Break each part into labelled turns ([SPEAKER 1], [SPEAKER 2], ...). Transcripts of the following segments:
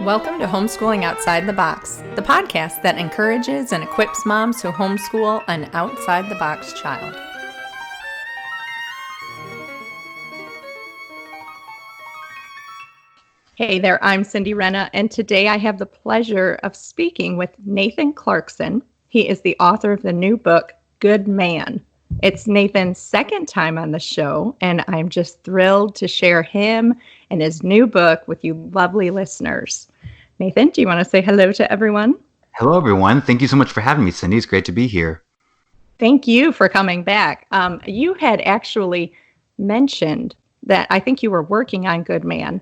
[SPEAKER 1] Welcome to Homeschooling Outside the Box, the podcast that encourages and equips moms to homeschool an outside-the-box child. Hey there, I'm Cindy Renna, and today I have the pleasure of speaking with Nathan Clarkson. He is the author of the new book, Good Man. It's Nathan's second time on the show, and I'm just thrilled to share him and his new book with you lovely listeners. Nathan, do you want to say hello to everyone?
[SPEAKER 2] Hello, everyone. Thank you so much for having me, Cindy. It's great to be here.
[SPEAKER 1] Thank you for coming back. You had actually mentioned that I think you were working on Good Man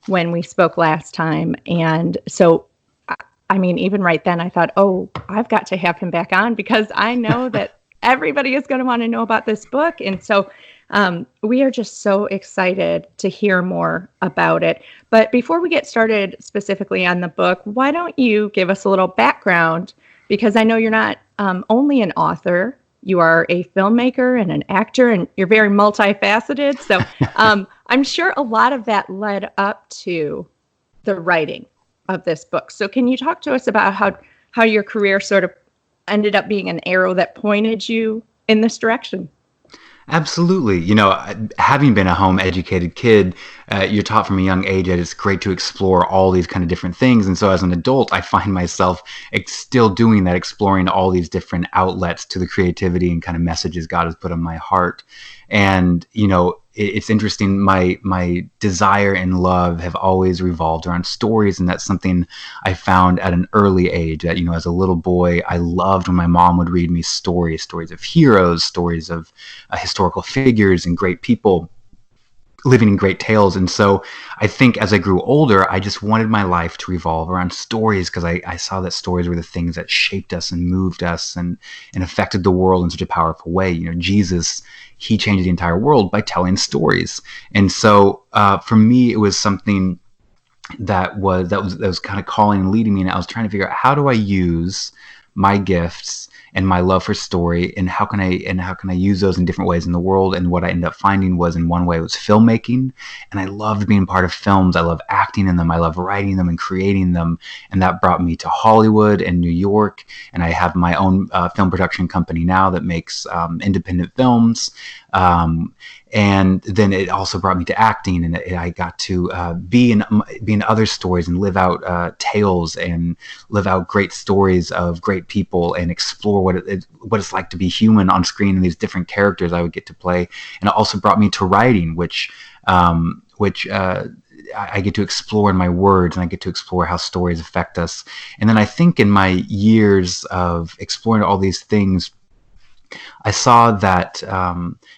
[SPEAKER 1] when we spoke last time. And so, I mean, even right then, I thought, oh, I've got to have him back on because I know that everybody is going to want to know about this book. And so we are just so excited to hear more about it. But before we get started specifically on the book, why don't you give us a little background? Because I know you're not only an author, you are a filmmaker and an actor, and you're very multifaceted. So I'm sure a lot of that led up to the writing of this book. So can you talk to us about how your career sort of ended up being an arrow that pointed you in this direction?
[SPEAKER 2] Absolutely. You know, having been a home-educated kid, you're taught from a young age that it's great to explore all these kind of different things. And so as an adult, I find myself still doing that, exploring all these different outlets to the creativity and kind of messages God has put on my heart. And, you know, it's interesting. My desire and love have always revolved around stories. And that's something I found at an early age that, you know, as a little boy, I loved when my mom would read me stories of heroes, stories of historical figures and great people living in great tales. And so I think as I grew older, I just wanted my life to revolve around stories because I saw that stories were the things that shaped us and moved us and affected the world in such a powerful way. You know, Jesus, he changed the entire world by telling stories. And so for me, it was something that was kind of calling and leading me. And I was trying to figure out, how do I use my gifts and my love for story, and how can I use those in different ways in the world? And what I ended up finding was, in one way, it was filmmaking, and I loved being part of films. I love acting in them. I love writing them and creating them, and that brought me to Hollywood and New York. And I have my own film production company now that makes independent films. And then it also brought me to acting, and I got to be in other stories and live out tales and live out great stories of great people and explore what it's like to be human on screen and these different characters I would get to play. And it also brought me to writing, which I get to explore in my words, and I get to explore how stories affect us. And then I think in my years of exploring all these things, I saw that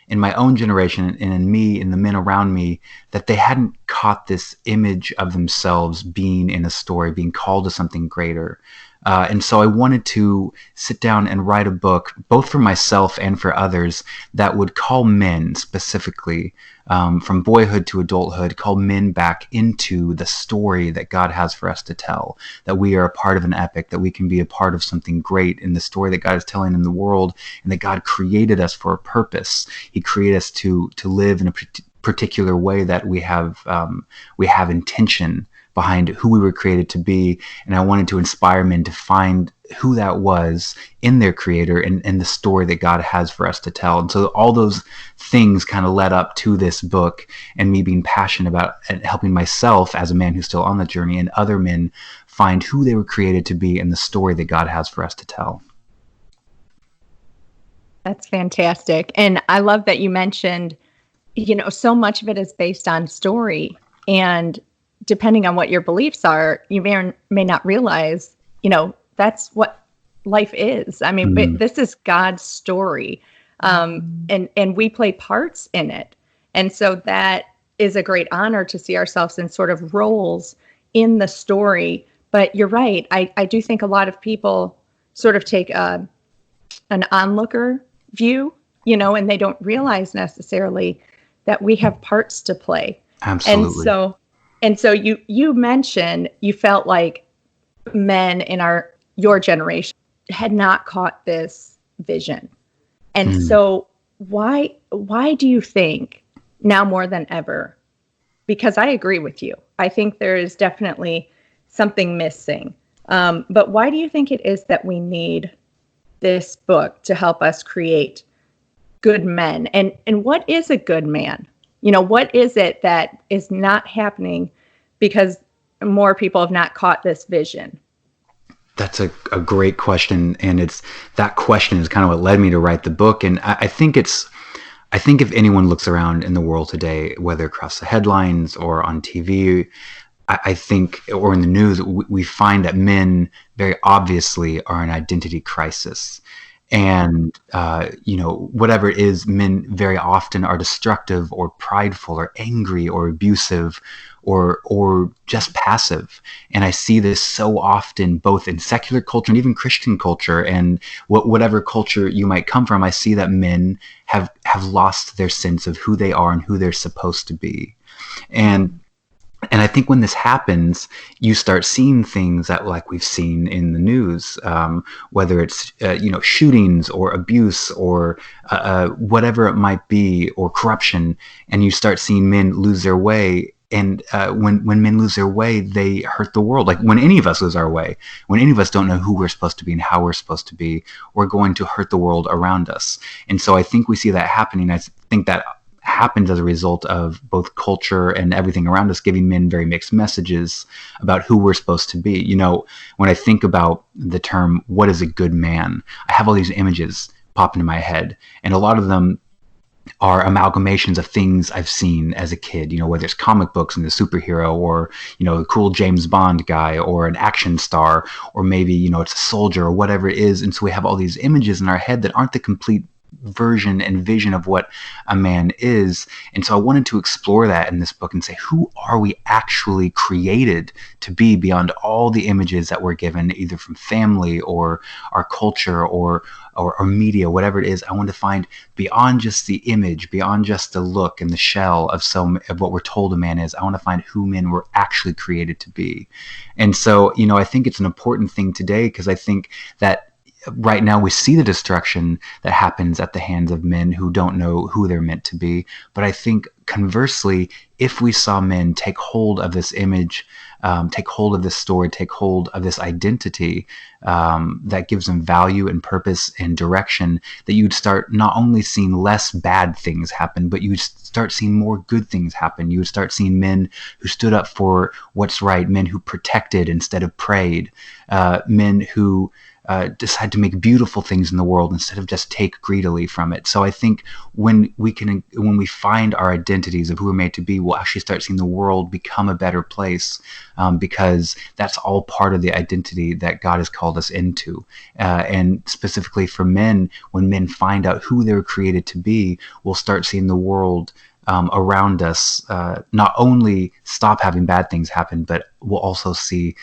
[SPEAKER 2] in my own generation and in me and the men around me, that they hadn't caught this image of themselves being in a story, being called to something greater. And so I wanted to sit down and write a book, both for myself and for others, that would call men specifically, from boyhood to adulthood, call men back into the story that God has for us to tell, that we are a part of an epic, that we can be a part of something great in the story that God is telling in the world, and that God created us for a purpose. He created us to live in a particular way, that we have intention behind who we were created to be. And I wanted to inspire men to find who that was in their creator and the story that God has for us to tell. And so all those things kind of led up to this book, and me being passionate about helping myself as a man who's still on the journey, and other men find who they were created to be and the story that God has for us to tell.
[SPEAKER 1] That's fantastic. And I love that you mentioned, you know, so much of it is based on story, and depending on what your beliefs are, you may or may not realize, you know, that's what life is. I mean, this is God's story, and we play parts in it. And so that is a great honor to see ourselves in sort of roles in the story. But you're right. I do think a lot of people sort of take an onlooker view, you know, and they don't realize necessarily that we have parts to play.
[SPEAKER 2] Absolutely.
[SPEAKER 1] And so you mentioned you felt like men in your generation had not caught this vision. And so why do you think now more than ever? Because I agree with you. I think there is definitely something missing. But why do you think it is that we need this book to help us create good men? And what is a good man? What is it that is not happening because more people have not caught this vision?
[SPEAKER 2] That's a great question. And that question is kind of what led me to write the book. And I think if anyone looks around in the world today, whether across the headlines or on TV, I think, or in the news, we find that men very obviously are an identity crisis. And, whatever it is, men very often are destructive or prideful or angry or abusive or just passive. And I see this so often, both in secular culture and even Christian culture, and whatever culture you might come from. I see that men have lost their sense of who they are and who they're supposed to be. And I think when this happens, you start seeing things that, like we've seen in the news, whether it's shootings or abuse or whatever it might be, or corruption, and you start seeing men lose their way. And when men lose their way, they hurt the world. Like when any of us lose our way, when any of us don't know who we're supposed to be and how we're supposed to be, we're going to hurt the world around us. And so I think we see that happening. I think that happens as a result of both culture and everything around us giving men very mixed messages about who we're supposed to be. When I think about the term, what is a good man, I have all these images pop into my head, and a lot of them are amalgamations of things I've seen as a kid, whether it's comic books and the superhero, or, a cool James Bond guy, or an action star, or maybe, it's a soldier or whatever it is. And so we have all these images in our head that aren't the complete version and vision of what a man is. And so I wanted to explore that in this book and say, who are we actually created to be beyond all the images that we're given, either from family or our culture or media, whatever it is. I want to find beyond just the image, beyond just the look and the shell of what we're told a man is. I want to find who men were actually created to be. And so, I think it's an important thing today, because I think that right now we see the destruction that happens at the hands of men who don't know who they're meant to be. But I think conversely, if we saw men take hold of this image, take hold of this story, take hold of this identity that gives them value and purpose and direction, that you'd start not only seeing less bad things happen, but you'd start seeing more good things happen. You would start seeing men who stood up for what's right, men who protected instead of prayed, men who decide to make beautiful things in the world instead of just take greedily from it. So I think when we find our identities of who we're made to be, we'll actually start seeing the world become a better place, because that's all part of the identity that God has called us into. And specifically for men, when men find out who they're created to be, we'll start seeing the world around us not only stop having bad things happen, but we'll also see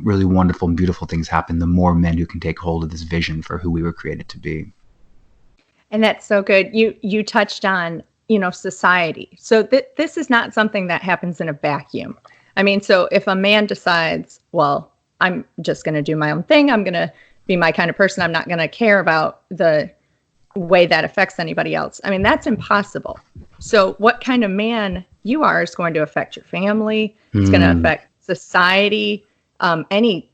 [SPEAKER 2] really wonderful and beautiful things happen the more men who can take hold of this vision for who we were created to be.
[SPEAKER 1] And that's so good. You touched on, society. So this is not something that happens in a vacuum. I mean, so if a man decides, well, I'm just going to do my own thing, I'm going to be my kind of person, I'm not going to care about the way that affects anybody else. I mean, that's impossible. So what kind of man you are is going to affect your family. It's going to affect society, any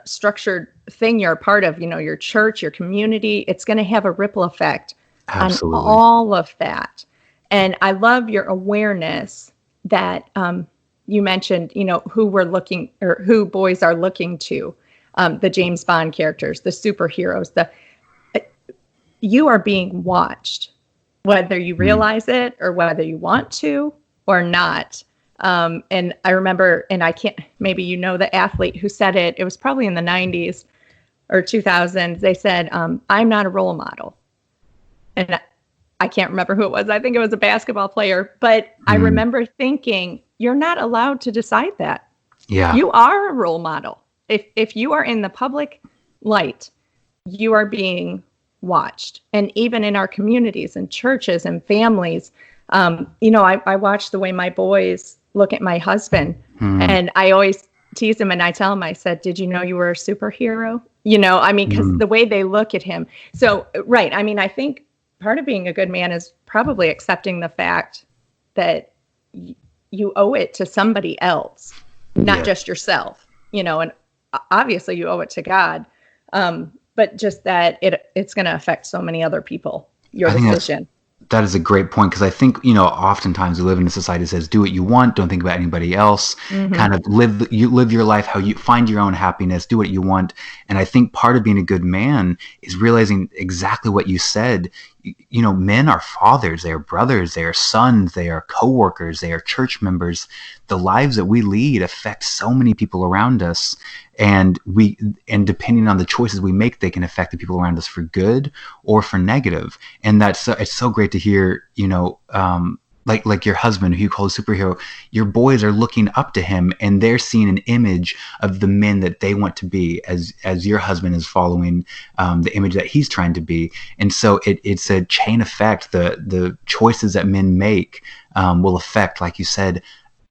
[SPEAKER 1] structured thing you're a part of, your church, your community. It's going to have a ripple effect
[SPEAKER 2] Absolutely.
[SPEAKER 1] on all of that. And I love your awareness that you mentioned, who boys are looking to, the James Bond characters, the superheroes, you are being watched, whether you realize it or whether you want to or not. And I remember, and maybe the athlete who said it, it was probably in the 90s or 2000s. They said, I'm not a role model. And I can't remember who it was. I think it was a basketball player, but I remember thinking, you're not allowed to decide that.
[SPEAKER 2] Yeah.
[SPEAKER 1] You are a role model. If you are in the public light, you are being watched. And even in our communities and churches and families, I watch the way my boys look at my husband, and I always tease him and I tell him, I said, did you know you were a superhero? Because the way they look at him. So, right. I mean, I think part of being a good man is probably accepting the fact that you owe it to somebody else, not just yourself. and obviously you owe it to God. But just that it's going to affect so many other people, your
[SPEAKER 2] I think
[SPEAKER 1] decision.
[SPEAKER 2] that is a great point, because I think, oftentimes we live in a society that says do what you want, don't think about anybody else,
[SPEAKER 1] Hmm.
[SPEAKER 2] kind of live your life how you find your own happiness, do what you want. And I think part of being a good man is realizing exactly what you said. Men are fathers, they are brothers, they are sons, they are coworkers, they are church members. The lives that we lead affect so many people around us, and depending on the choices we make, they can affect the people around us for good or for negative. And it's so great to hear, like your husband, who you call a superhero. Your boys are looking up to him, and they're seeing an image of the men that they want to be, as your husband is following the image that he's trying to be. And so it's a chain effect. The choices that men make will affect, like you said,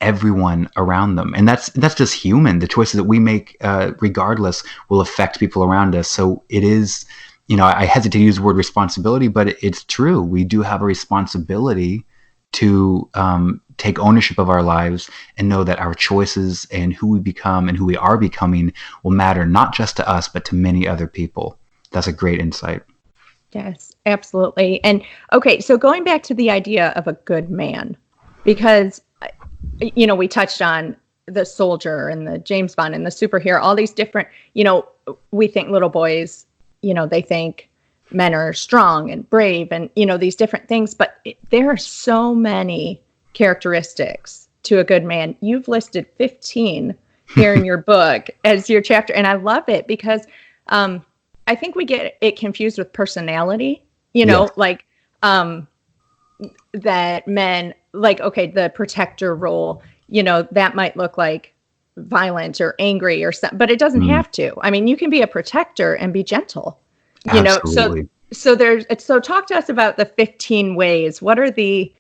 [SPEAKER 2] everyone around them. And that's just human. The choices that we make, regardless, will affect people around us. So it is, I hesitate to use the word responsibility, but it's true. We do have a responsibility to take ownership of our lives and know that our choices and who we become and who we are becoming will matter not just to us, but to many other people. That's a great insight.
[SPEAKER 1] Yes, absolutely. And okay, so going back to the idea of a good man, because we touched on the soldier and the James Bond and the superhero, all these different, we think little boys, they think men are strong and brave and, these different things, but there are so many characteristics to a good man. You've listed 15 here in your book as your chapter. And I love it because I think we get it confused with personality,
[SPEAKER 2] Yes.
[SPEAKER 1] like that men, like, okay, the protector role, that might look like violent or angry or something, but it doesn't
[SPEAKER 2] Mm,
[SPEAKER 1] have to. I mean, you can be a protector and be gentle, so
[SPEAKER 2] absolutely.
[SPEAKER 1] so talk to us about the 15 ways. What are the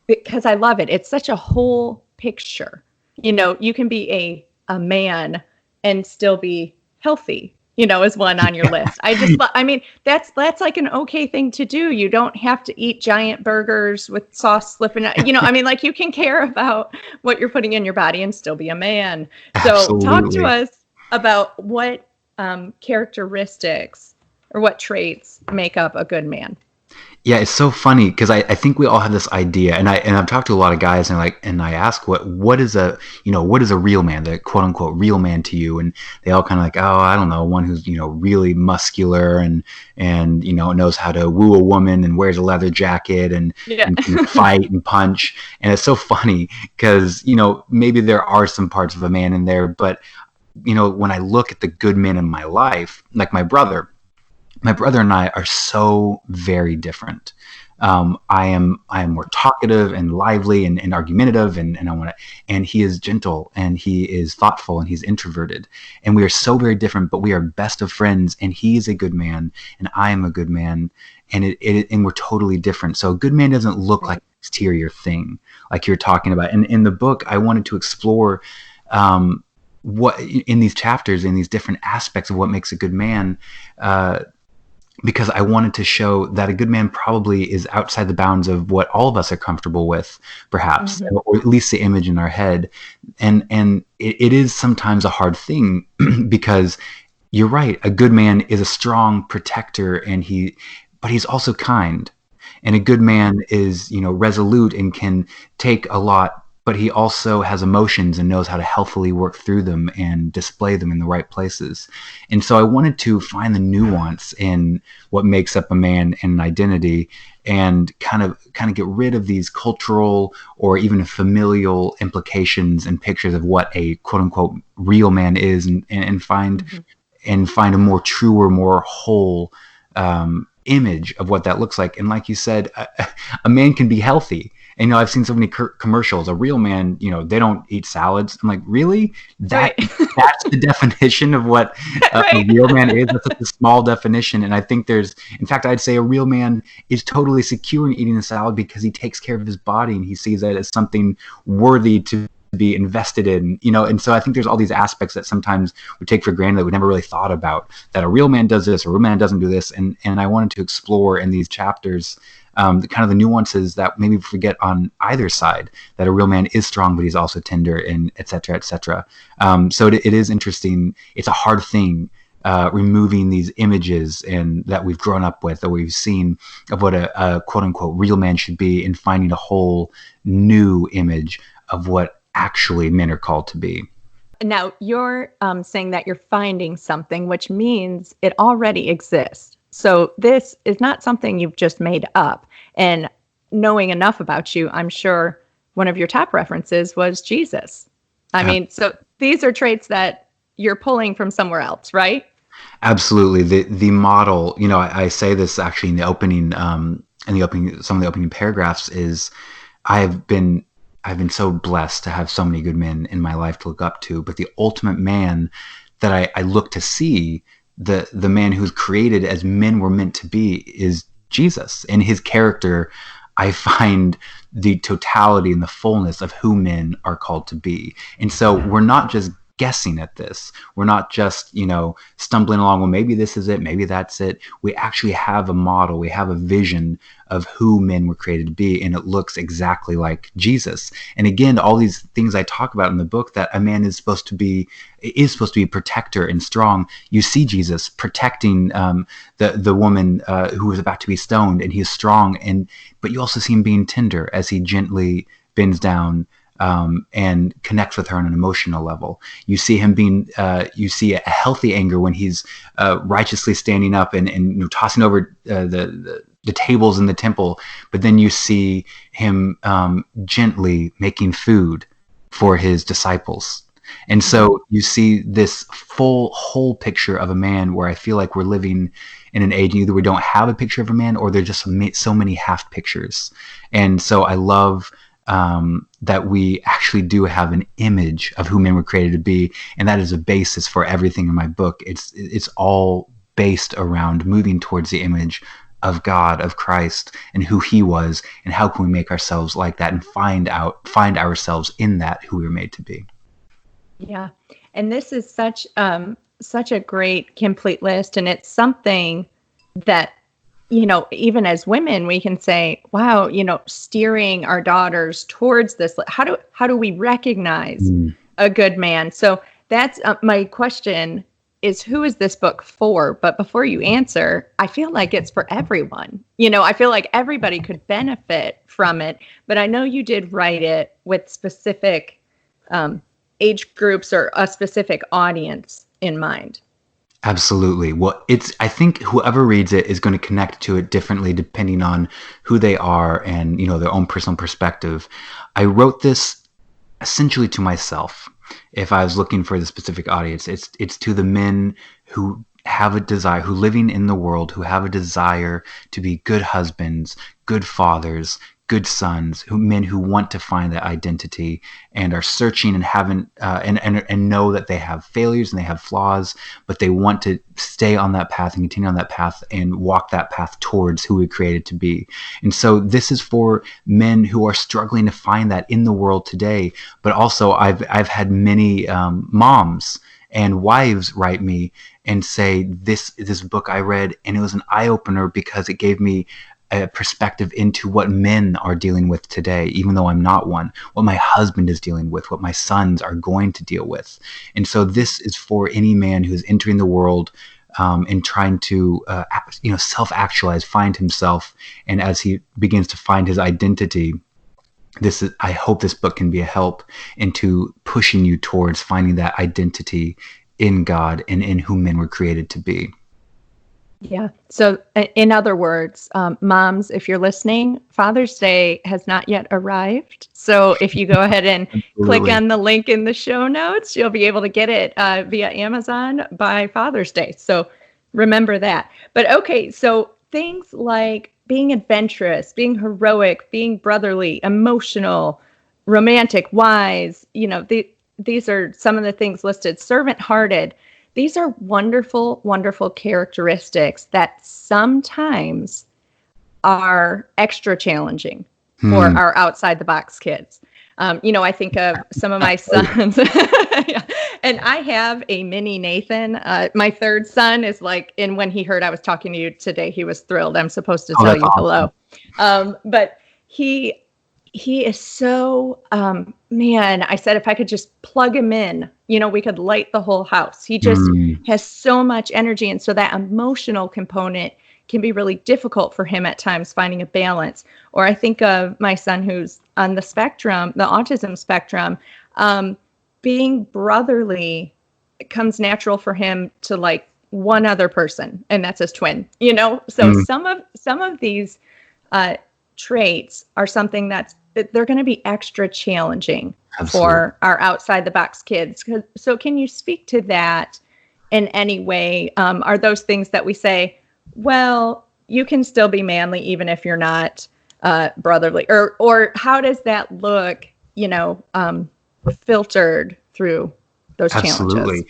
[SPEAKER 1] because I love it. It's such a whole picture. You can be a man and still be healthy, is one on your list. I mean, that's like an okay thing to do. You don't have to eat giant burgers with sauce slipping out. I mean, like, you can care about what you're putting in your body and still be a man. So talk to
[SPEAKER 2] Absolutely.
[SPEAKER 1] us about what characteristics or what traits make up a good man.
[SPEAKER 2] Yeah, it's so funny because I think we all have this idea, and I've talked to a lot of guys, and I ask what is a real man, the quote unquote real man to you, and they all kind of like, oh, I don't know, one who's really muscular and knows how to woo a woman and wears a leather jacket and
[SPEAKER 1] Yeah.
[SPEAKER 2] and can fight and punch. And it's so funny because maybe there are some parts of a man in there, but when I look at the good men in my life, like my brother and I are so very different. I am more talkative and lively and argumentative, and and he is gentle and he is thoughtful and he's introverted, and we are so very different, but we are best of friends. And he is a good man, and I am a good man, and we're totally different. So a good man doesn't look like
[SPEAKER 1] Right.
[SPEAKER 2] an exterior thing, like you're talking about. And in the book, I wanted to explore um, what in these chapters, in these different aspects of what makes a good man. Because I wanted to show that a good man probably is outside the bounds of what all of us are comfortable with, perhaps,
[SPEAKER 1] Hmm.
[SPEAKER 2] or at least the image in our head. And it is sometimes a hard thing because you're right. A good man is a strong protector, but he's also kind. And a good man is, resolute and can take a lot, but he also has emotions and knows how to healthily work through them and display them in the right places. And so I wanted to find the nuance in what makes up a man and an identity, and kind of get rid of these cultural or even familial implications and pictures of what a quote unquote real man is,
[SPEAKER 1] Hmm.
[SPEAKER 2] and find a more truer, more whole image of what that looks like. And like you said, a man can be healthy. And I've seen so many commercials. A real man, they don't eat salads. I'm like, really?
[SPEAKER 1] Right.
[SPEAKER 2] That's the definition of what a
[SPEAKER 1] Right.
[SPEAKER 2] real man is. That's such a small definition. And I think in fact, I'd say a real man is totally secure in eating a salad because he takes care of his body and he sees that as something worthy to be invested in, and so I think there's all these aspects that sometimes we take for granted that we never really thought about, that a real man does this, a real man doesn't do this. And I wanted to explore in these chapters the kind of the nuances that maybe we forget on either side, that a real man is strong, but he's also tender, and et cetera, et cetera. So it is interesting. It's a hard thing, removing these images and that we've grown up with, or we've seen, of what a quote unquote real man should be, and finding a whole new image of what actually men are called to be.
[SPEAKER 1] Now, you're saying that you're finding something, which means it already exists. So this is not something you've just made up. And knowing enough about you, I'm sure one of your top references was Jesus. I mean, so these are traits that you're pulling from somewhere else, right?
[SPEAKER 2] Absolutely. The model, I say this actually in the opening, some of the opening paragraphs, is I've been so blessed to have so many good men in my life to look up to, but the ultimate man that I look to see, the man who's created as men were meant to be, is Jesus. In his character, I find the totality and the fullness of who men are called to be. And so we're not just guessing at this. We're not just, stumbling along, well, maybe this is it, maybe that's it. We actually have a model, we have a vision of who men were created to be, and it looks exactly like Jesus. And again, all these things I talk about in the book, that a man is supposed to be protector and strong. You see Jesus protecting the woman who was about to be stoned, and he's strong, but you also see him being tender as he gently bends down and connects with her on an emotional level. You see him you see a healthy anger when he's righteously standing up and tossing over the tables in the temple. But then you see him gently making food for his disciples. And so you see this whole picture of a man, where I feel like we're living in an age either we don't have a picture of a man, or there's just so many half pictures. And so I love that we actually do have an image of who men were created to be, and that is a basis for everything in my book. It's all based around moving towards the image of God, of Christ, and who he was, and how can we make ourselves like that, and find ourselves in that, who we were made to be.
[SPEAKER 1] Yeah. And this is such a great complete list, and it's something that, even as women, we can say, wow, steering our daughters towards this. How do we recognize a good man? So that's my question is, who is this book for? But before you answer, I feel like it's for everyone. I feel like everybody could benefit from it, but I know you did write it with specific age groups or a specific audience in mind.
[SPEAKER 2] Absolutely. Well, I think whoever reads it is going to connect to it differently depending on who they are and, their own personal perspective. I wrote this essentially to myself. If I was looking for the specific audience, it's to the men who have a desire, who living in the world, who have a desire to be good husbands, good fathers, good sons, men who want to find that identity and are searching and haven't and know that they have failures and they have flaws, but they want to stay on that path and continue on that path and walk that path towards who we created to be. And so this is for men who are struggling to find that in the world today. But also I've had many moms and wives write me and say, this book I read, and it was an eye opener because it gave me a perspective into what men are dealing with today, even though I'm not one, what my husband is dealing with, what my sons are going to deal with. And so this is for any man who's entering the world and trying to, self-actualize, find himself. And as he begins to find his identity, I hope this book can be a help into pushing you towards finding that identity in God and in who men were created to be.
[SPEAKER 1] Yeah. So in other words, moms, if you're listening, Father's Day has not yet arrived. So if you go ahead and click on the link in the show notes, you'll be able to get it via Amazon by Father's Day. So remember that. But okay, so things like being adventurous, being heroic, being brotherly, emotional, romantic, wise, these are some of the things listed. Servant-hearted. These are wonderful, wonderful characteristics that sometimes are extra challenging for our outside the box kids. I think of some of my sons. Yeah. And I have a mini Nathan. My third son is like, and when he heard I was talking to you today, he was thrilled. I'm supposed to
[SPEAKER 2] Oh,
[SPEAKER 1] tell
[SPEAKER 2] that's
[SPEAKER 1] you
[SPEAKER 2] awesome.
[SPEAKER 1] hello. But he is so, man, I said if I could just plug him in, we could light the whole house. He just
[SPEAKER 2] Mm,
[SPEAKER 1] has so much energy. And so that emotional component can be really difficult for him at times, finding a balance. Or I think of my son who's on the spectrum, the autism spectrum, being brotherly comes natural for him to like one other person, and that's his twin, So
[SPEAKER 2] mm,
[SPEAKER 1] some of these traits are something they're going to be extra challenging
[SPEAKER 2] absolutely.
[SPEAKER 1] for our outside the box kids. So can you speak to that in any way? Are those things that we say, well, you can still be manly even if you're not brotherly, or how does that look, filtered through those challenges?
[SPEAKER 2] Absolutely.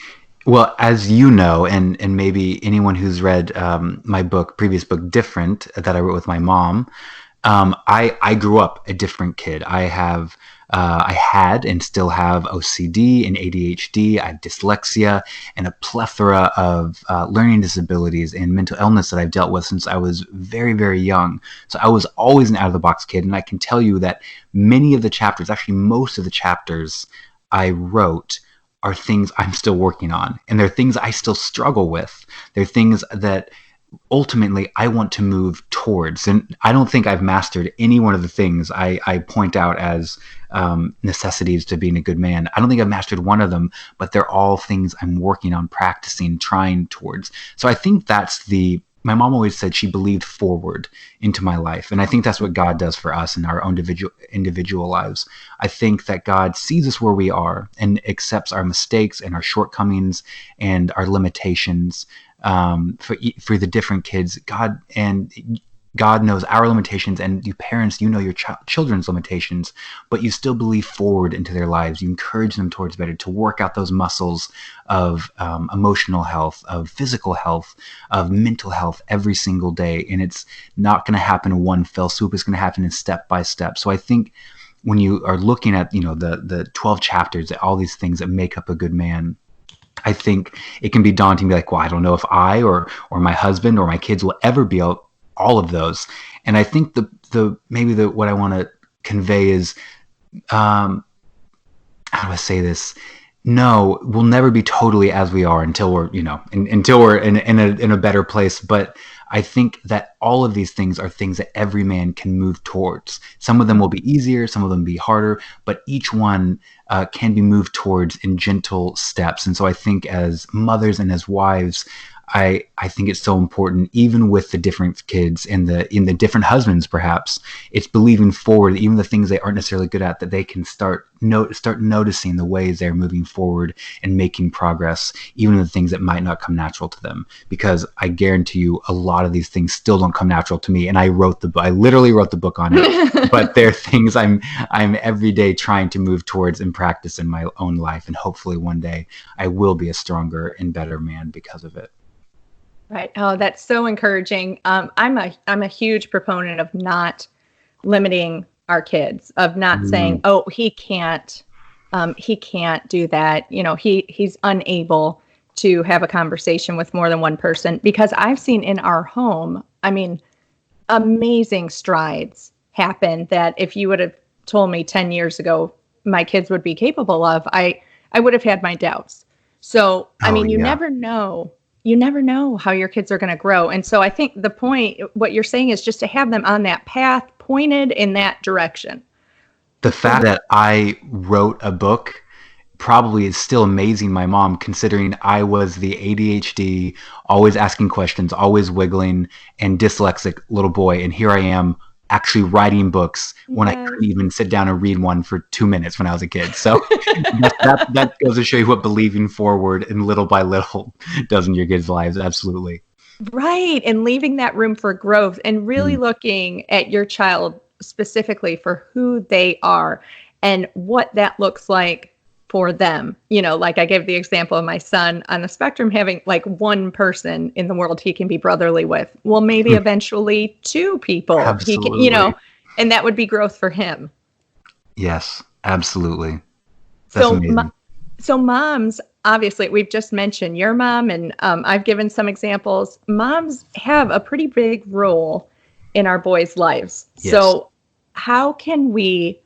[SPEAKER 2] Well, as you know, and maybe anyone who's read my previous book, Different, that I wrote with my mom, I grew up a different kid. I had and still have OCD and ADHD. I have dyslexia and a plethora of learning disabilities and mental illness that I've dealt with since I was very, very young. So I was always an out of the box kid. And I can tell you that many of the chapters, actually most of the chapters I wrote, are things I'm still working on. And they're things I still struggle with. They're things that ultimately I want to move towards. And I don't think I've mastered any one of the things I point out as necessities to being a good man. I don't think I've mastered one of them, but they're all things I'm working on, practicing, trying towards. So I think my mom always said she believed forward into my life. And I think that's what God does for us in our own individual lives. I think that God sees us where we are and accepts our mistakes and our shortcomings and our limitations, for the different kids. God knows our limitations, and you parents, know your children's limitations, but you still believe forward into their lives. You encourage them towards better, to work out those muscles of emotional health, of physical health, of mental health every single day. And it's not going to happen in one fell swoop. It's going to happen in step by step. So I think when you are looking at, the 12 chapters, all these things that make up a good man, I think it can be daunting to be like, well, I don't know if I or my husband or my kids will ever be all of those. And I think what I want to convey is, how do I say this? No, we'll never be totally as we are until we're, until we're in a better place. But I think that all of these things are things that every man can move towards. Some of them will be easier, some of them be harder, but each one can be moved towards in gentle steps. And so I think as mothers and as wives, I think it's so important, even with the different kids and the different husbands, perhaps it's believing forward, even the things they aren't necessarily good at, that they can start noticing the ways they're moving forward and making progress, even the things that might not come natural to them. Because I guarantee you, a lot of these things still don't come natural to me. And I literally wrote the book on it, but they're things I'm every day trying to move towards and practice in my own life. And hopefully one day I will be a stronger and better man because of it.
[SPEAKER 1] Right. Oh, that's so encouraging. I'm a huge proponent of not limiting our kids, of not saying,
[SPEAKER 2] Mm,
[SPEAKER 1] "Oh, he can't do that." He's unable to have a conversation with more than one person, because I've seen in our home, I mean, amazing strides happen that if you would have told me 10 years ago my kids would be capable of, I would have had my doubts. So, I
[SPEAKER 2] oh
[SPEAKER 1] mean,
[SPEAKER 2] yeah.
[SPEAKER 1] you never know how your kids are going to grow. And so I think the point, what you're saying, is just to have them on that path, pointed in that direction.
[SPEAKER 2] The fact that I wrote a book probably is still amazing my mom, considering I was the ADHD, always asking questions, always wiggling, and dyslexic little boy. And here I am actually writing books when I
[SPEAKER 1] Yes.
[SPEAKER 2] couldn't even sit down and read one for 2 minutes when I was a kid. So that goes to show you what believing forward and little by little does in your kids' lives. Absolutely.
[SPEAKER 1] Right. And leaving that room for growth and really
[SPEAKER 2] Mm,
[SPEAKER 1] looking at your child specifically for who they are and what that looks like for them. Like I gave the example of my son on the spectrum having like one person in the world he can be brotherly with. Well, maybe eventually two people he can,
[SPEAKER 2] absolutely.
[SPEAKER 1] and that would be growth for him.
[SPEAKER 2] Yes. Absolutely. That's
[SPEAKER 1] So,
[SPEAKER 2] amazing.
[SPEAKER 1] so moms, obviously, we've just mentioned your mom, and I've given some examples. Moms have a pretty big role in our boys' lives.
[SPEAKER 2] Yes.
[SPEAKER 1] So, how can we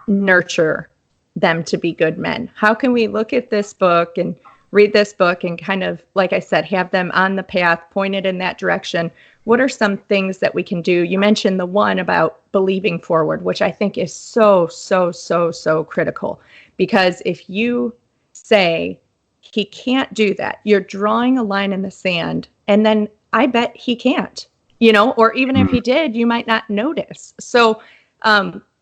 [SPEAKER 1] nurture them to be good men? How can we look at this book and read this book and kind of, like I said, have them on the path, pointed in that direction? What are some things that we can do? You mentioned the one about believing forward, which I think is so, so, so, so critical. Because if you say he can't do that, you're drawing a line in the sand, and then I bet he can't, or even if
[SPEAKER 2] Mm.
[SPEAKER 1] he did, you might not notice. So,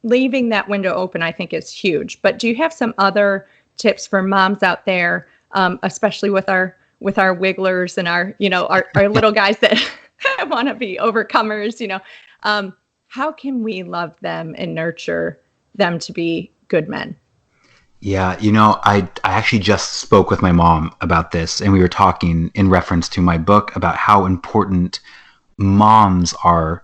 [SPEAKER 1] leaving that window open, I think, is huge. But do you have some other tips for moms out there, especially with our wigglers and our little guys that want to be overcomers? How can we love them and nurture them to be good men?
[SPEAKER 2] Yeah, I actually just spoke with my mom about this, and we were talking in reference to my book about how important moms are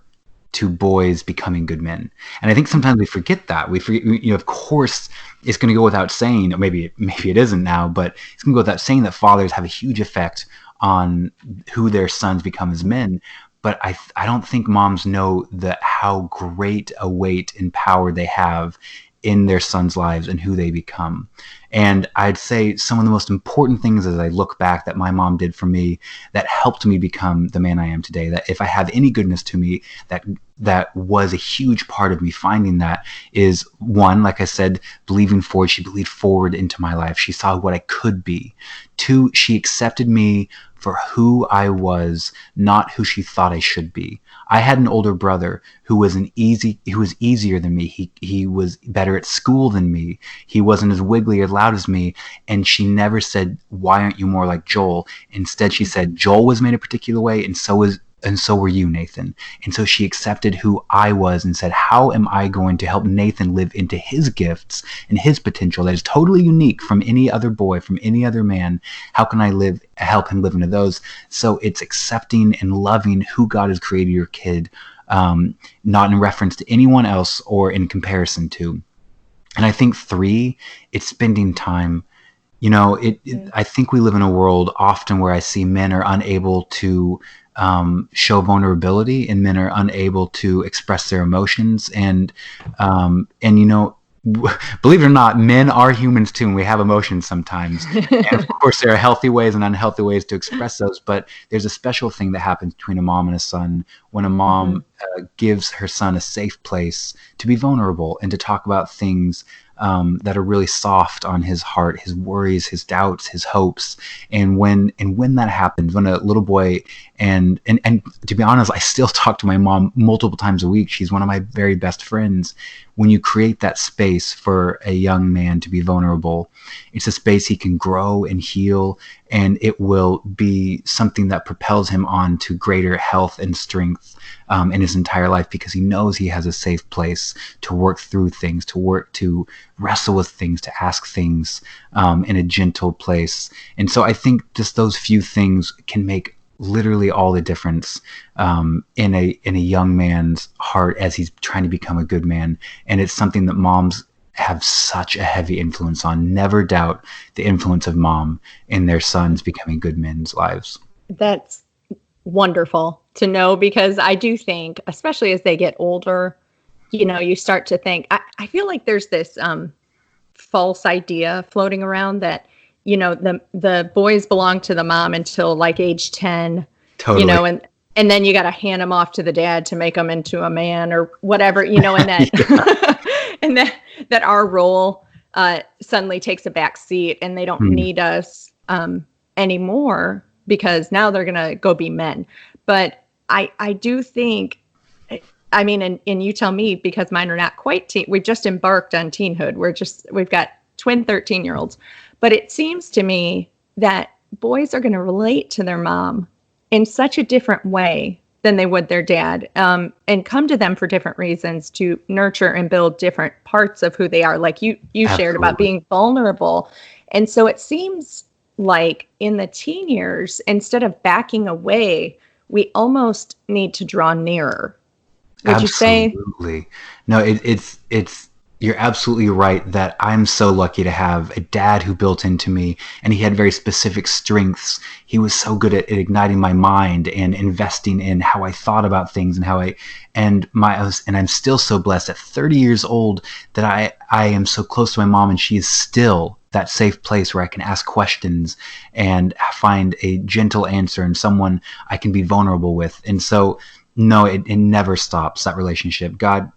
[SPEAKER 2] to boys becoming good men. And I think sometimes we forget that. We forget, of course, it's going to go without saying, or maybe it isn't now, but it's going to go without saying that fathers have a huge effect on who their sons become as men. But I don't think moms know that how great a weight and power they have in their sons' lives and who they become. And I'd say some of the most important things as I look back that my mom did for me that helped me become the man I am today, that if I have any goodness to me, that was a huge part of me finding that is one, like I said, believing forward. She believed forward into my life. She saw what I could be. Two, she accepted me for who I was, not who she thought I should be. I had an older brother who was easier than me. He was better at school than me. He wasn't as wiggly or loud as me. And she never said, "Why aren't you more like Joel?" Instead, she said, "Joel was made a particular way, and so were you, Nathan." And so she accepted who I was and said, "How am I going to help Nathan live into his gifts and his potential that is totally unique from any other boy, from any other man? How can I help him live into those?" So it's accepting and loving who God has created your kid, not in reference to anyone else or in comparison to. And I think three, it's spending time. I think we live in a world often where I see men are unable to show vulnerability, and men are unable to express their emotions. And believe it or not, men are humans too, and we have emotions sometimes. And of course, there are healthy ways and unhealthy ways to express those. But there's a special thing that happens between a mom and a son when a
[SPEAKER 1] Mm-hmm.
[SPEAKER 2] mom gives her son a safe place to be vulnerable and to talk about things that are really soft on his heart, his worries, his doubts, his hopes. And when that happens, when a little boy and to be honest, I still talk to my mom multiple times a week. She's one of my very best friends. When you create that space for a young man to be vulnerable, it's a space he can grow and heal, and it will be something that propels him on to greater health and strength in his entire life, because he knows he has a safe place to work through things, to wrestle with things, to ask things in a gentle place. And so I think just those few things can make literally all the difference in a young man's heart as he's trying to become a good man. And it's something that moms have such a heavy influence on. Never doubt the influence of mom in their sons becoming good men's lives.
[SPEAKER 1] That's wonderful to know, because I do think, especially as they get older, you start to think, I feel like there's this false idea floating around that, the boys belong to the mom until like age 10,
[SPEAKER 2] Totally.
[SPEAKER 1] and then you got to hand them off to the dad to make them into a man or whatever, and that,
[SPEAKER 2] Yeah.
[SPEAKER 1] and that our role suddenly takes a back seat, and they don't
[SPEAKER 2] Hmm.
[SPEAKER 1] need us anymore, because now they're going to go be men. But I do think, I mean, and you tell me, because mine are not quite teen. We've just embarked on teenhood. We've got twin 13-year-olds. But it seems to me that boys are going to relate to their mom in such a different way than they would their dad, and come to them for different reasons to nurture and build different parts of who they are. Like you shared about
[SPEAKER 2] Absolutely.
[SPEAKER 1] being vulnerable. And so it seems like in the teen years, instead of backing away, we almost need to draw nearer. Would you say?
[SPEAKER 2] Absolutely. No, it's you're absolutely right that I'm so lucky to have a dad who built into me, and he had very specific strengths. He was so good at igniting my mind and investing in how I thought about things and how and I'm still so blessed at 30 years old that I am so close to my mom, and she is still that safe place where I can ask questions and find a gentle answer and someone I can be vulnerable with. And so, no, it never stops, that relationship. God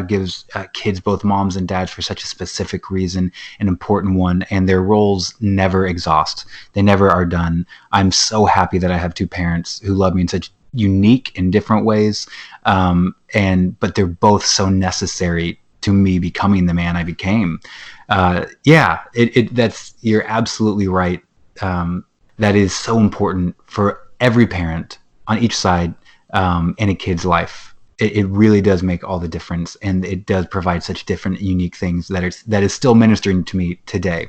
[SPEAKER 2] gives kids both moms and dads for such a specific reason, an important one, and their roles never exhaust. They never are done. I'm so happy that I have two parents who love me in such unique and different ways, but they're both so necessary to me becoming the man I became. That's, you're absolutely right. That is so important for every parent on each side in a kid's life. It really does make all the difference, and it does provide such different, unique things that is still ministering to me today.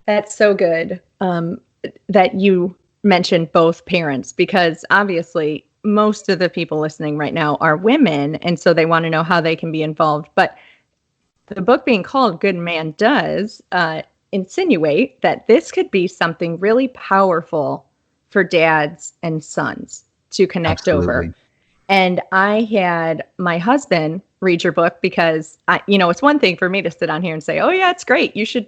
[SPEAKER 1] That's so good that you mentioned both parents, because obviously most of the people listening right now are women, and so they want to know how they can be involved. But the book being called Good Man does insinuate that this could be something really powerful for dads and sons to connect
[SPEAKER 2] Absolutely.
[SPEAKER 1] over. And I had my husband read your book because it's one thing for me to sit on here and say, "Oh yeah, it's great. You should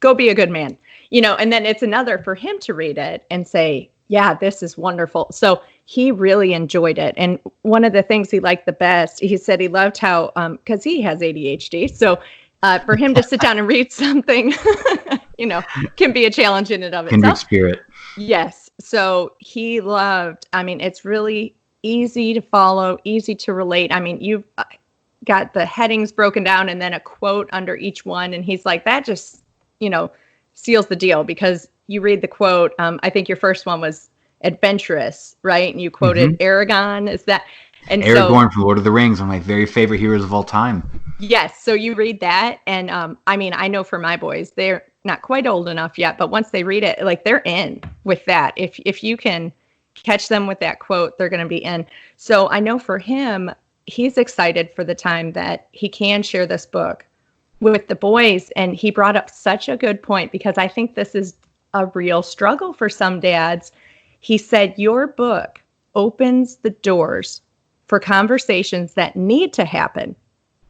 [SPEAKER 1] go be a good man." And then it's another for him to read it and say, "Yeah, this is wonderful." So he really enjoyed it. And one of the things he liked the best, he said he loved how, because he has ADHD. So for him to sit down and read something, can be a challenge in and of
[SPEAKER 2] Kindred
[SPEAKER 1] itself.
[SPEAKER 2] spirit.
[SPEAKER 1] Yes. So he loved, it's really easy to follow, easy to relate. You've got the headings broken down and then a quote under each one. And he's like, that just, seals the deal, because you read the quote. I think your first one was adventurous, right? And you quoted Aragon. Is that? And
[SPEAKER 2] Aragorn from Lord of the Rings, one of my very favorite heroes of all time.
[SPEAKER 1] Yes. So you read that. And I know for my boys, they're not quite old enough yet, but once they read it, like, they're in with that. If you can catch them with that quote, they're going to be in. So I know for him, he's excited for the time that he can share this book with the boys. And he brought up such a good point, because I think this is a real struggle for some dads. He said, your book opens the doors for conversations that need to happen,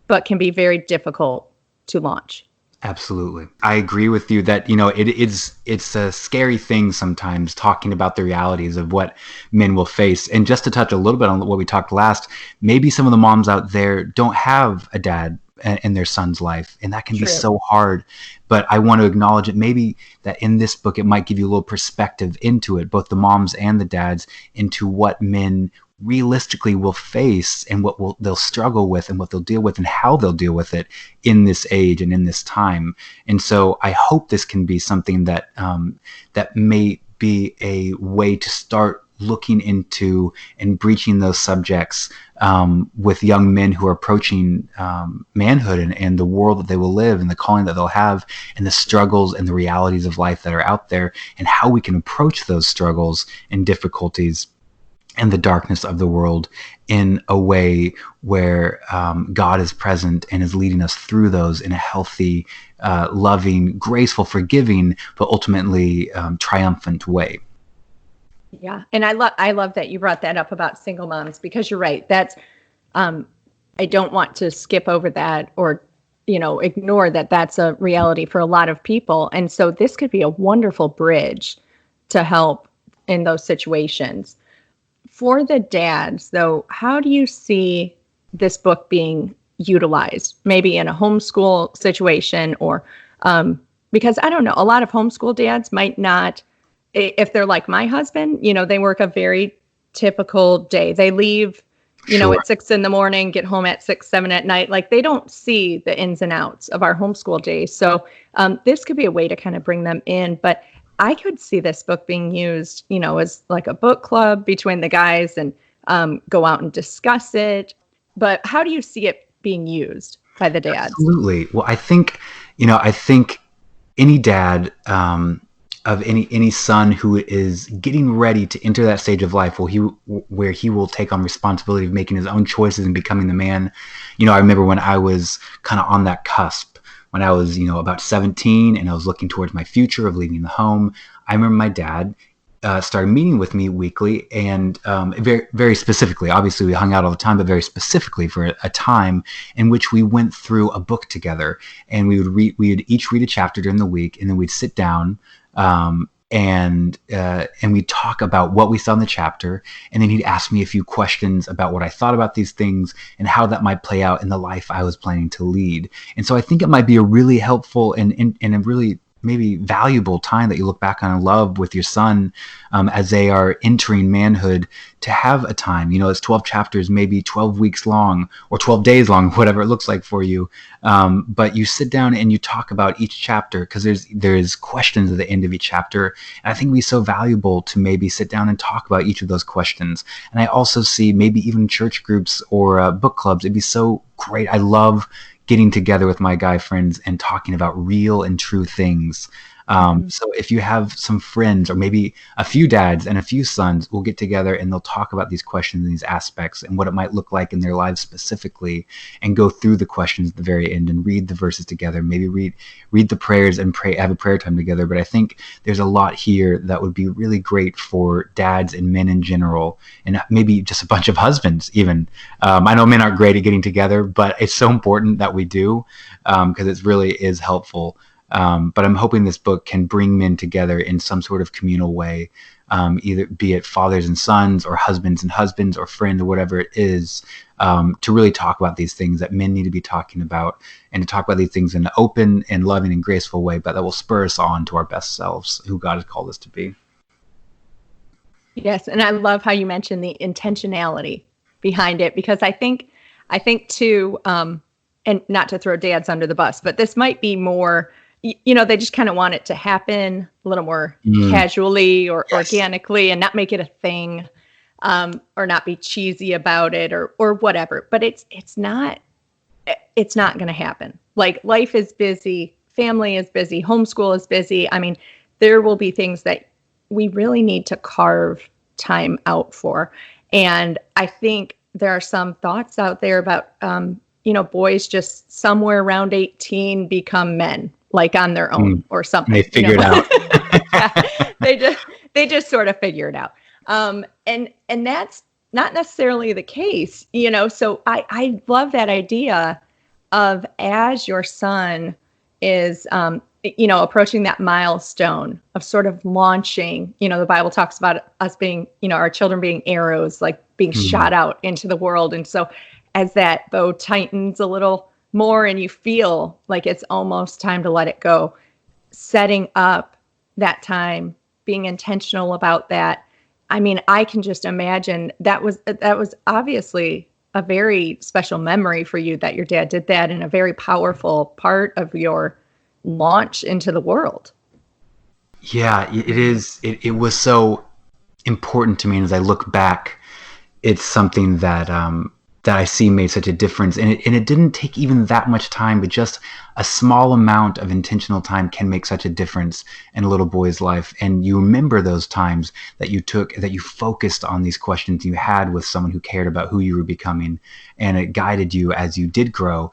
[SPEAKER 1] but can be very difficult to launch.
[SPEAKER 2] Absolutely. I agree with you that, it's a scary thing sometimes talking about the realities of what men will face. And just to touch a little bit on what we talked last, maybe some of the moms out there don't have a dad in their son's life, and that can be so hard. But I want to acknowledge it, maybe that in this book, it might give you a little perspective into it, both the moms and the dads, into what men realistically will face and they'll struggle with and what they'll deal with and how they'll deal with it in this age and in this time. And so I hope this can be something that that may be a way to start looking into and breaching those subjects with young men who are approaching manhood and the world that they will live and the calling that they'll have and the struggles and the realities of life that are out there, and how we can approach those struggles and difficulties and the darkness of the world in a way where God is present and is leading us through those in a healthy, loving, graceful, forgiving, but ultimately triumphant way.
[SPEAKER 1] Yeah. And I love that you brought that up about single moms, because you're right. That's, I don't want to skip over that or, ignore that that's a reality for a lot of people. And so this could be a wonderful bridge to help in those situations. For the dads, though, how do you see this book being utilized? Maybe in a homeschool situation, or because I don't know, a lot of homeschool dads might not, if they're like my husband, they work a very typical day. They leave, at 6 a.m, get home at 6, 7 at night. Like, they don't see the ins and outs of our homeschool days. So this could be a way to kind of bring them in. But I could see this book being used, as like a book club between the guys and go out and discuss it. But how do you see it being used by the dads?
[SPEAKER 2] Absolutely. Well, I think any dad of any son who is getting ready to enter that stage of life where he will take on responsibility of making his own choices and becoming the man. I remember when I was kind of on that cusp, when I was, about 17 and I was looking towards my future of leaving the home. I remember my dad started meeting with me weekly, and very, very specifically, obviously we hung out all the time, but very specifically for a time in which we went through a book together, and we would each read a chapter during the week, and then we'd sit down, and we'd talk about what we saw in the chapter, and then he'd ask me a few questions about what I thought about these things and how that might play out in the life I was planning to lead. And so I think it might be a really helpful and a really maybe valuable time that you look back on and love with your son as they are entering manhood, to have a time, it's 12 chapters, maybe 12 weeks long or 12 days long, whatever it looks like for you. But you sit down and you talk about each chapter, because there's questions at the end of each chapter. And I think it'd be so valuable to maybe sit down and talk about each of those questions. And I also see maybe even church groups or book clubs. It'd be so great. I love getting together with my guy friends and talking about real and true things. So if you have some friends, or maybe a few dads and a few sons, will get together and they'll talk about these questions and these aspects and what it might look like in their lives specifically, and go through the questions at the very end and read the verses together, maybe read the prayers and have a prayer time together. But I think there's a lot here that would be really great for dads and men in general, and maybe just a bunch of husbands even. I know men aren't great at getting together, but it's so important that we do, because it really is helpful. But I'm hoping this book can bring men together in some sort of communal way, either be it fathers and sons, or husbands and husbands, or friends, or whatever it is, to really talk about these things that men need to be talking about, and to talk about these things in an open and loving and graceful way, but that will spur us on to our best selves, who God has called us to be.
[SPEAKER 1] Yes, and I love how you mentioned the intentionality behind it, because I think too, and not to throw dads under the bus, but this might be more, they just kind of want it to happen a little more casually or organically, and not make it a thing, or not be cheesy about it, or whatever. But it's not going to happen. Like, life is busy, family is busy, homeschool is busy. I mean, there will be things that we really need to carve time out for. And I think there are some thoughts out there about, boys just somewhere around 18 become men, like on their own or something.
[SPEAKER 2] They figure it out.
[SPEAKER 1] Yeah, they just sort of figure it out. And that's not necessarily the case, so I love that idea of, as your son is, approaching that milestone of sort of launching, the Bible talks about us being, our children being arrows, like being shot out into the world. And so as that bow tightens a little more and you feel like it's almost time to let it go, setting up that time, being intentional about that. I mean, I can just imagine that was obviously a very special memory for you, that your dad did that, and a very powerful part of your launch into the world.
[SPEAKER 2] Yeah, it is. It was so important to me. And as I look back, it's something that that I see made such a difference. And it didn't take even that much time, but just a small amount of intentional time can make such a difference in a little boy's life. And you remember those times that you focused on these questions you had with someone who cared about who you were becoming, and it guided you as you did grow,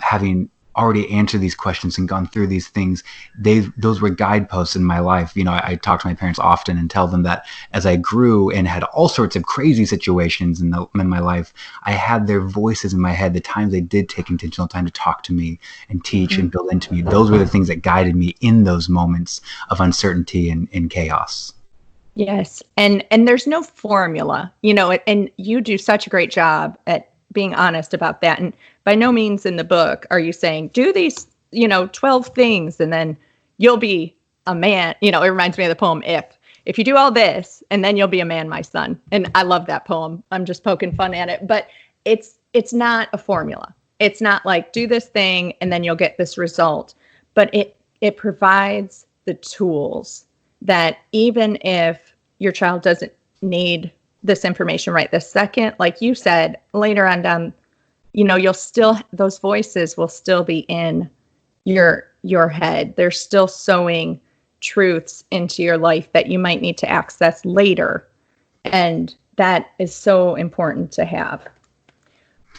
[SPEAKER 2] having already answered these questions and gone through these things. Those were guideposts in my life. I talk to my parents often and tell them that as I grew and had all sorts of crazy situations in my life, I had their voices in my head. The times they did take intentional time to talk to me and teach and build into me, those were the things that guided me in those moments of uncertainty and chaos.
[SPEAKER 1] Yes. And there's no formula, and you do such a great job at being honest about that. And by no means in the book are you saying, do these, 12 things and then you'll be a man. It reminds me of the poem, If you do all this and then you'll be a man, my son. And I love that poem. I'm just poking fun at it, but it's not a formula. It's not like, do this thing and then you'll get this result, but it provides the tools that, even if your child doesn't need this information right this second, like you said, later on down, you'll still, those voices will still be in your head. They're still sowing truths into your life that you might need to access later. And that is so important to have.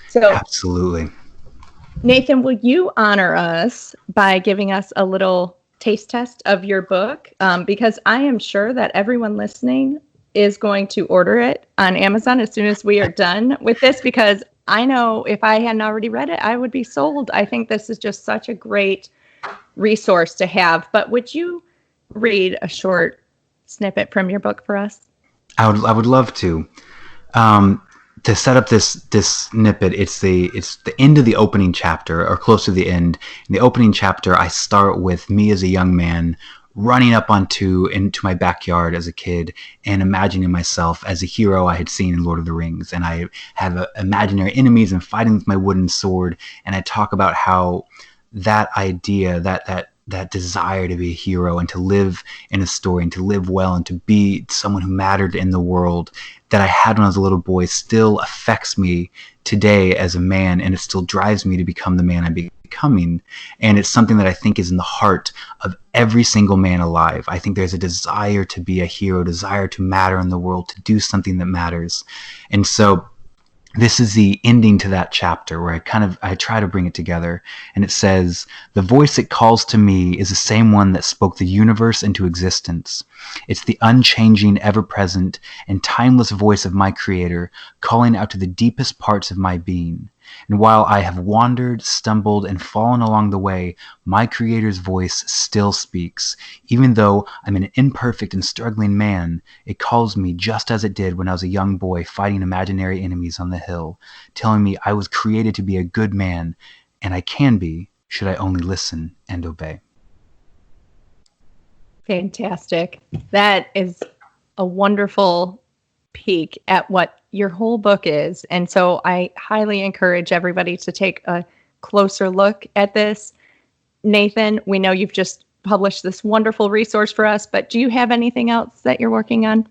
[SPEAKER 1] So,
[SPEAKER 2] Absolutely.
[SPEAKER 1] Nathan, will you honor us by giving us a little taste test of your book? Because I am sure that everyone listening is going to order it on Amazon as soon as we are done with this, because I know if I hadn't already read it, I would be sold. I think this is just such a great resource to have. But would you read a short snippet from your book for us?
[SPEAKER 2] I would love to. To set up this snippet, it's the end of the opening chapter, or close to the end. In the opening chapter, I start with me as a young man running up into my backyard as a kid and imagining myself as a hero I had seen in Lord of the Rings, and I have imaginary enemies and fighting with my wooden sword, and I talk about how that idea, that desire to be a hero and to live in a story and to live well and to be someone who mattered in the world that I had when I was a little boy still affects me today as a man, and it still drives me to become the man I'm becoming. And it's something that I think is in the heart of every single man alive. I think there's a desire to be a hero, desire to matter in the world, to do something that matters. And so this is the ending to that chapter where I try to bring it together, and it says, "The voice that calls to me is the same one that spoke the universe into existence. It's the unchanging, ever-present, and timeless voice of my Creator, calling out to the deepest parts of my being. And while I have wandered, stumbled, and fallen along the way, my Creator's voice still speaks. Even though I'm an imperfect and struggling man, it calls me just as it did when I was a young boy fighting imaginary enemies on the hill, telling me I was created to be a good man, and I can be, should I only listen and obey."
[SPEAKER 1] Fantastic. That is a wonderful peek at what your whole book is. And so I highly encourage everybody to take a closer look at this. Nathan, we know you've just published this wonderful resource for us, but do you have anything else that you're working on?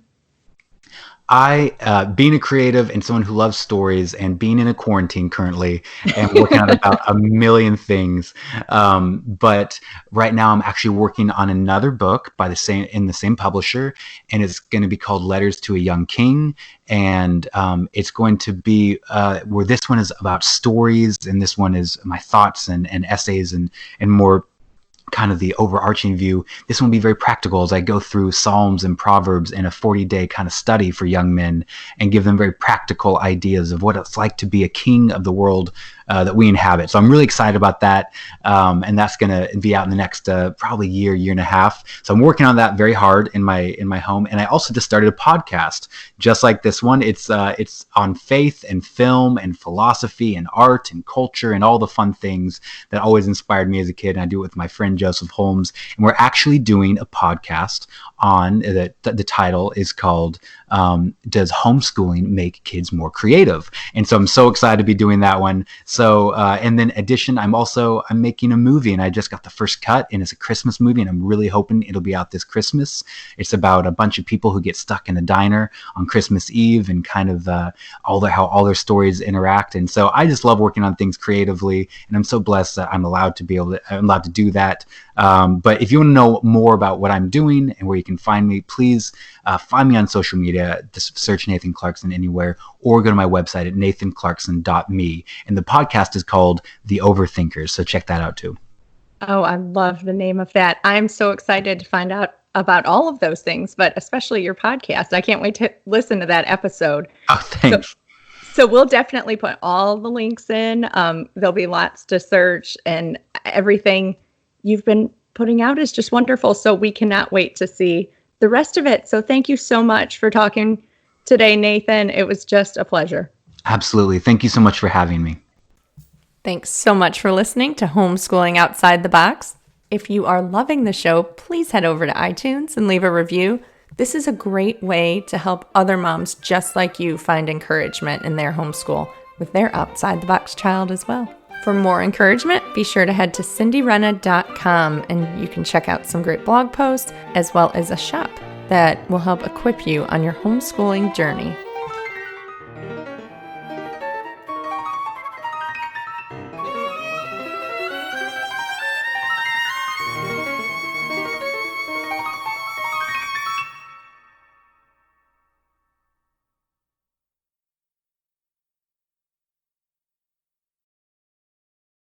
[SPEAKER 2] Being a creative and someone who loves stories and being in a quarantine currently and working on about a million things. But right now I'm actually working on another book in the same publisher, and it's going to be called Letters to a Young King. And it's going to be where this one is about stories, and this one is my thoughts and essays and more kind of the overarching view. This one will be very practical as I go through Psalms and Proverbs in a 40-day kind of study for young men and give them very practical ideas of what it's like to be a king of the world that we inhabit. So I'm really excited about that. And that's going to be out in the next probably year and a half. So I'm working on that very hard in my home. And I also just started a podcast just like this one. It's on faith and film and philosophy and art and culture and all the fun things that always inspired me as a kid. And I do it with my friend Joseph Holmes. And we're actually doing a podcast on the title is called Does Homeschooling Make Kids More Creative? And so I'm so excited to be doing that one. So, and then addition, I'm making a movie, and I just got the first cut, and it's a Christmas movie, and I'm really hoping it'll be out this Christmas. It's about a bunch of people who get stuck in a diner on Christmas Eve, and kind of how all their stories interact. And so I just love working on things creatively, and I'm so blessed that I'm allowed to do that. But if you want to know more about what I'm doing and where you can find me, please find me on social media. Just search Nathan Clarkson anywhere, or go to my website at nathanclarkson.me. And the podcast is called The Overthinkers, so check that out too.
[SPEAKER 1] Oh, I love the name of that. I'm so excited to find out about all of those things, but especially your podcast. I can't wait to listen to that episode.
[SPEAKER 2] Oh, thanks.
[SPEAKER 1] So we'll definitely put all the links in. There'll be lots to search, and everything you've been putting out is just wonderful. So we cannot wait to see the rest of it. So thank you so much for talking today, Nathan. It was just a pleasure.
[SPEAKER 2] Absolutely. Thank you so much for having me.
[SPEAKER 3] Thanks so much for listening to Homeschooling Outside the Box. If you are loving the show, please head over to iTunes and leave a review. This is a great way to help other moms just like you find encouragement in their homeschool with their outside the box child as well. For more encouragement, be sure to head to cindyrenna.com, and you can check out some great blog posts as well as a shop that will help equip you on your homeschooling journey.